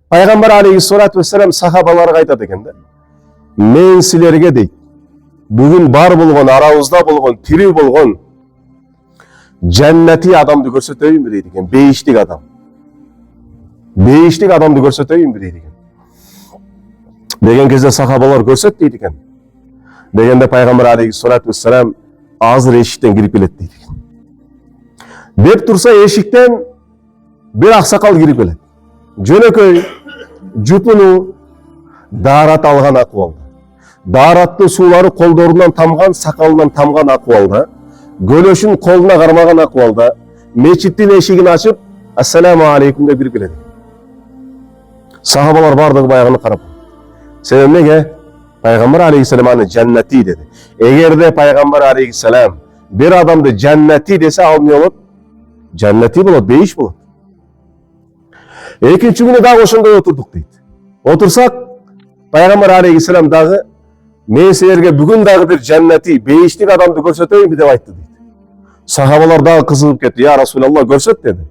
Пайгамбар алейхиссалату вассалам сахабаларга айтат экен да. Мен силерге дейт, бүгүн бар болгон, арабызда болгон, тирүү болгон жаннати адамды көрсөтөйүнбү дейт экен. Бейиштик адам. Бейиштик адамды көрсөтөйүнбү дейт экен. Деген кезде сахабалар көрсөт дейт экен. Дегенде пайгамбар алейхиссалату вассалам азыр эшиктен кирип келет дейт экен. Деп турса эшиктен бир аксакал кирип келет. Жөнөкөй, жупуну, даарат алган акыбалда. Даараттын суулары колдорунан тамган, сакалынан тамган акыбалда, көлөшүн колуна кармаган акыбалда, мечиттин эшигин ачып, ассаламу алейкум деп кирип келет. Сахабалар бардыгы баягыны карап. Себеби эмнеге? Пайгамбар алейхиссалам аны жаннати деди. Эгерде пайгамбар алейхиссалам бир адамды жаннати десе, ал эмне болот? Жаннати болот, бейиш болот. Экинчи күнү дагы ошондой отурдук дейт. Отурсак, пайгамбар алейхиссалам дагы мен силерге бүгүн дагы бир жаннати, бейиштик адамды көрсөтөйүнбү деп айтты дейт. Сахабалар дагы кызыгып кетти. Я Расулаллах, көрсөт деди.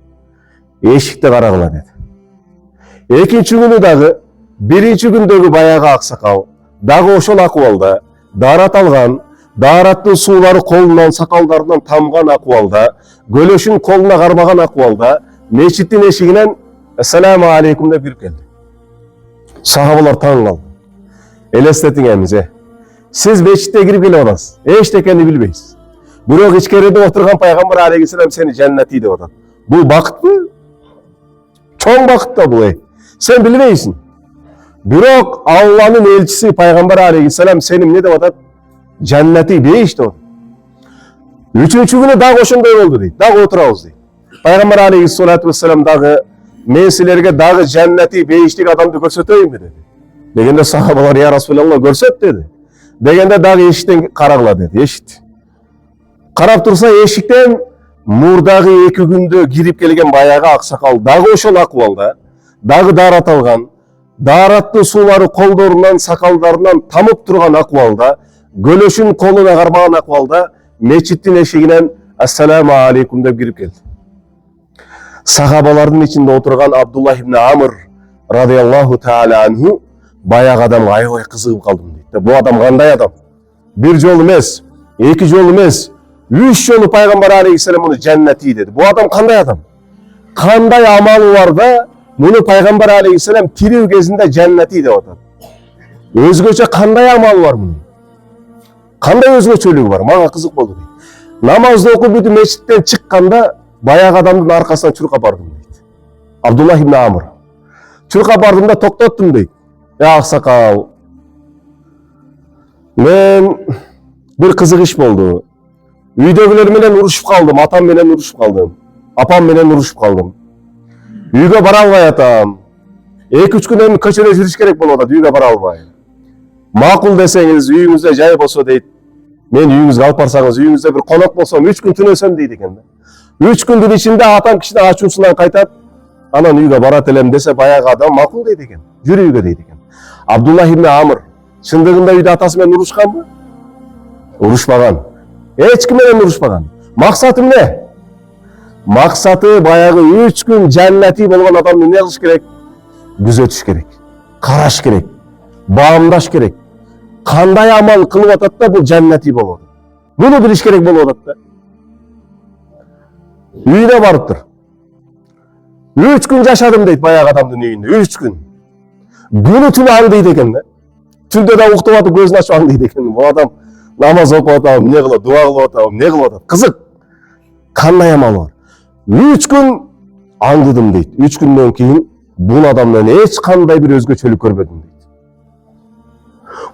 Эшикти карагыла деди. Экинчи күнү дагы биринчи күндөгү баягы аксакал дагы ошол акыбалда, даарат алган, даараттын суулары колунан, сакалдарынан тамган акыбалда, көлөшүн колуна кармаган акыбалда, мечиттин эшигинен ассаламу алейкум деп кирип келди. Сахабалар таң калды. Элестетиңерңиз, сиз мечитте кирип келип атасыз, эчтекени билбейсиз. Бирок ичкериде отурган пайгамбар алейхиссалам сени жаннати деп атат. Бул бакытпы? Чоң бакыт да бул. Сен билбейсиң. Бирок Алланын элчиси пайгамбар алейхиссалам сени эмне деп атат? Жаннати, бейиш деп атат. Үчүнчү күнү дагы ошондой болду дейт. Дагы отурабыз дейт. Пайгамбар алейхиссалату вассалам дагы мен силерге дагы жаннати, бейиштик адамды көрсөтөйүнбү деди. Дегенде сахабалар, я Расулаллах, көрсөт деди. Дегенде дагы эшиктен карагыла деди. Эшикти карап турса, эшиктен мурдагы 2 күндө кирип келген баягы аксакал дагы ошол акыбалда, дагы даарат алган, даараттын суулары колдорунан, сакалдарынан тамып турган акыбалда, көлөшүн колуна кармаган акыбалда, мечиттин эшигинен ассаламу алейкум деп кирип келди. Сахабалардын ичинде отурган Абдуллах ибн Амр радиаллаху таала анху баягы адамга аябай кызыгып калдым дейт. Бул адам кандай адам? Бир жолу эмес, 2 жолу эмес, 3 жолу пайгамбар алейхиссалам муну жаннати деди. Бул адам кандай адам? Кандай амалы бар да муну пайгамбар алейхиссалам тирүү кезинде жаннати деп атат? Өзгөчө кандай амалы бар мунун? Кандай өзгөчөлүгү бар? Мага кызык болду дейт. Намазды окуп бүтүп мечиттен чыкканда баягы адамдын аркасынан чуркап бардым дейт. Абдуллах ибн Амр. Чуркап бардым да токтоттум дейт. Я аксакал, мен бир кызык иш болду. Үйдөгүлөр менен урушуп калдым, атам менен урушуп калдым, апам менен урушуп калдым. Үйгө бара албай атам. 2-3 күн эми көчөдө жүрүш керек болуп атат, үйгө бара албай. Макул десеңиз, үйүңүздө жай болсо дейт, мен үйүңүзгө алып барсаңыз, үйүңүздө бир конок болсом, 3 күн түнөсөм дейт экен да. 3 күндүн ичинде атам кичине ачуусунан кайтат, анан үйгө барат элем десе, баягы адам макул дейт экен. Жүр үйгө дейт экен. Абдуллах ибн Амр чындыгында үйдө атасы менен урушканбы? Урушпаган. Эч ким менен урушпаган. Максаты эмне? Максаты баягы 3 күн жаннати болгон адамды эмне кылыш керек? Күзөтүш керек, караш керек, баамдаш керек. Кандай амал кылып атат да бул жаннати болот? Буну билиш керек болуп атат да. Үйүнө барыптыр. 3 күн жашадым дейт баягы адамдын үйүндө. 3 күн. Күнү түнү аңдыйт экен да. Түндө да уктуп атып көзүн ачып аңдыйт экен. Бул адам намаз окуп атабы, эмне кылат, дуа кылып атабы, эмне кылып атат? Кызык. Кандай амалы бар? 3 күн аңдыдым дейт. 3 күндөн кийин бул адамдан эч кандай бир өзгөчөлүк көрбөдүм дейт.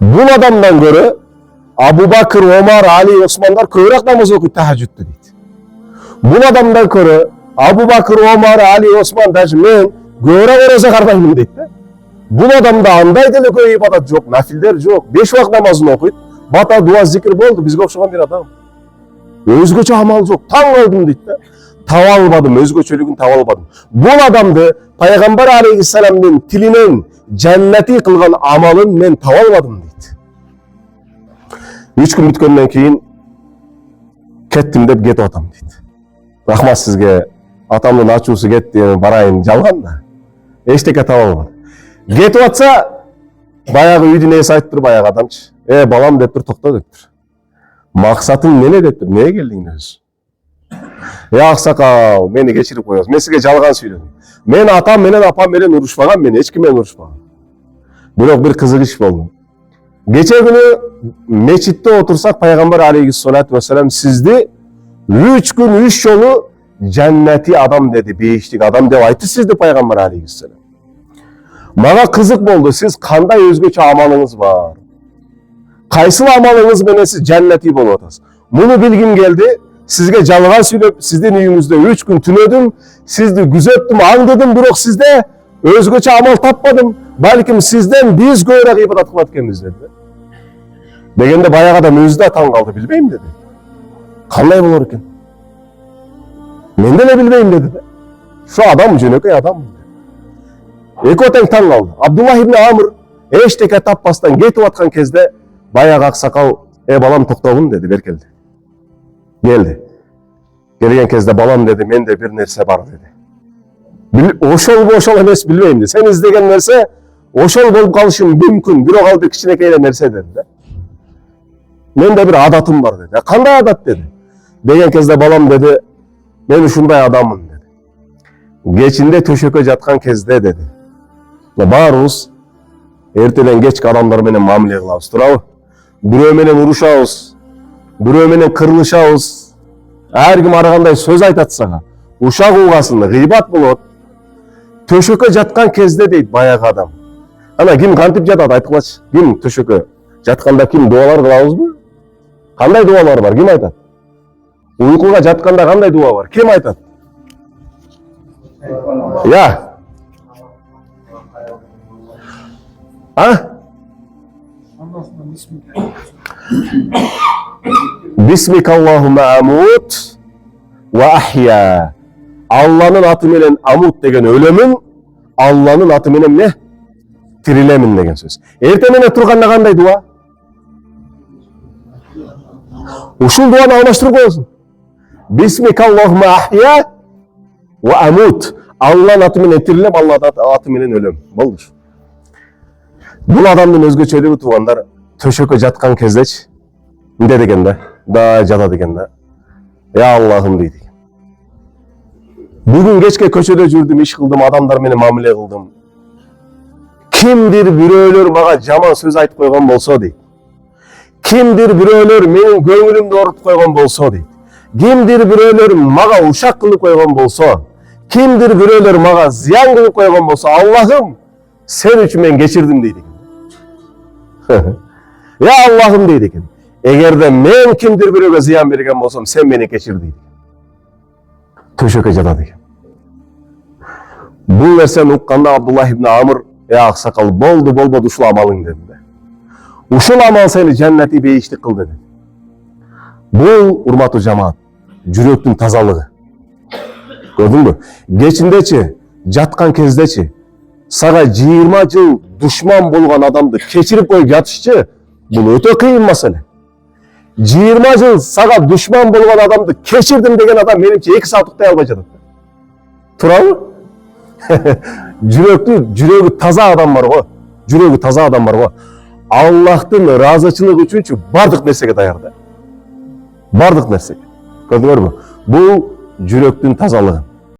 Бул адамдан көрө Абу Бакыр, Омар, Али, Османдар көбүрөөк намаз окуйт, тахажжудту дейт. Бул адамдан көрө Абу Бакыр, Омар, Али, Осман, даже мен көбүрөөк ораза кармаймын дейт да. Бул адамда андай деле көп ибадат жок, нафилдер жок, 5 убак намазын окуйт, бата, дуа, зикир болду, бизге окшогон бир адам. Өзгөчө амал жок, таң калдым дейт да. Таба албадым, өзгөчөлүгүн таба албадым. Бул адамды пайгамбар алейхиссаламдын тилинен жаннати кылган амалын мен таба албадым дейт. 3 күн бүткөндөн кийин кеттим деп кетип атам дейт. Рахмат сизге, атамдын ачуусу кетти, барайын, жалган да. Эчтеке таба албадым. Кетип атса, баягы үйдүн ээси айтыптыр баягы адамчы. Балам дептир, токто дептир. Максатың эмне дептир? Эмнеге келдиң өзү? Аксакал, мени кечирип коесуз. Мен сизге жалган сүйлөдүм. Мен атам менен апам менен урушпагам, мен эч ким менен урушпагам. Бирок бир кызык иш болду. Кече күнү мечитте отурсак, пайгамбар алейхиссалату вассалам сизди 3 күн 3 жолу жаннати адам деди, бейиштик адам деп айтты сизди пайгамбар алейхиссалам. Мага кызык болду, сиз кандай өзгөчө амалыңыз бар? Кайсыл амалыңыз менен сиз жаннати болуп атасыз? Муну билгим келди. Сизге жалган сүйлөп, сиздин үйүңүздө 3 күн түнөдүм, сизди күзөттүм, аңдыдым, бирок сизде өзгөчө амал таппадым. Балким сизден биз көбүрөөк ибадат кылат экенбиз деди. Дегенде баягы адам өзү да таң калды, билбейм деди. Кандай болор экен? Мен деле билбейм деди. Şu адам жөнөкөй адам. Эки тең таң калды. Абдуллах ибн Амр эчтеке таппастан кетип аткан кезде баягы аксакал, балам токтогун деди, беркелди. Geldi. Gelgen kezde balam dedi, mende bir nerse var dedi. Oşol emес bilmeyim dedi. Sen izlegen nerse oşol bolup kalışım mümkün. Bir o kaldı kiçinekeyle nerse dedi. Mende bir adatım var dedi. Kanday adat dedi. Degen kezde balam dedi, ben uşunday adamım dedi. Geçinde töşöke jatkan kezde dedi. Barız, ertelen geç adamlar menen mamile kılabız. Turabı. Birөө menen uruşabız. Birөө менен кырылышабыз. Ар ким арагандай сөз айтат сага. Ушак угасын, гыйбат болот. Төшөккө жаткан кезде дейт баягы адам. Ана ким кантип жатат айткылачы? Ким төшөккө жатканда ким дуалар кылабызбы? Кандай дуалар бар? Ким айтат? Уйкуга жатканда кандай дуа бар? Ким айтат? Я. Bismikallahumma amut ve ahya. Allah'ın atı menen amut degen ölümün, Allah'ın atı menen ne? Tirilemin degen söz. Ertemene turganda kanday dua? Uşul duanı almaştırıp koyuyorsun. Bismikallahumma ahya ve amut. Allah'ın atı menen tirilem, Allah'ın atı menen ölüm. Boldur. Бұл адамдын өзгөчөлүгү туугандар, төшөккө жаткан кездечи эмне деген да жатат экен да. Аллахым дейт экен. Бүгүн кечке көчөдө жүрдүм, иш кылдым, адамдар менен мамиле кылдым. Кимдир бирөөлөр мага жаман сөз айтып койгон болсо дейт. Кимдир бирөөлөр менин көңүлүмдү орутуп койгон болсо дейт. Кимдир бирөөлөр мага ушак кылып койгон болсо, кимдир бирөөлөр мага зыян кылып койгон болсо, Аллахым sen üçün men geçirdim deydi. Ya Allah'ım deydi eкен. Eğer de men kimdir biröөгө ziyan bergen bolsam, sen meni geçir deydi. Töşökө жатат экен. Бул нерсени укканда Абдуллах ибн Амр, аксакал, болбоду ушул амалың деди. Ушул амал сени жаннати бейиштик кыл деди. Бул урматтуу жамаат, жүрөктүн тазалыгы. Көрдүңбү? Кечиндечи, жаткан кездечи сага 20 жыл душман болгон адамды кечирип коюп жатышчы, бул өтө кыйын маселе. 20 жыл сага душман болгон адамды кечирдим деген адам менимче 2 саат уктай албай жатат. Турабы? Жүрөгү таза адам бар го. Жүрөгү таза адам бар го. Аллахтын ыраазычылыгы үчүнчү бардык нерсеге даярда. Бардык нерсеге. Көрдүңөрбү? Бул жүрөктүн тазалыгы.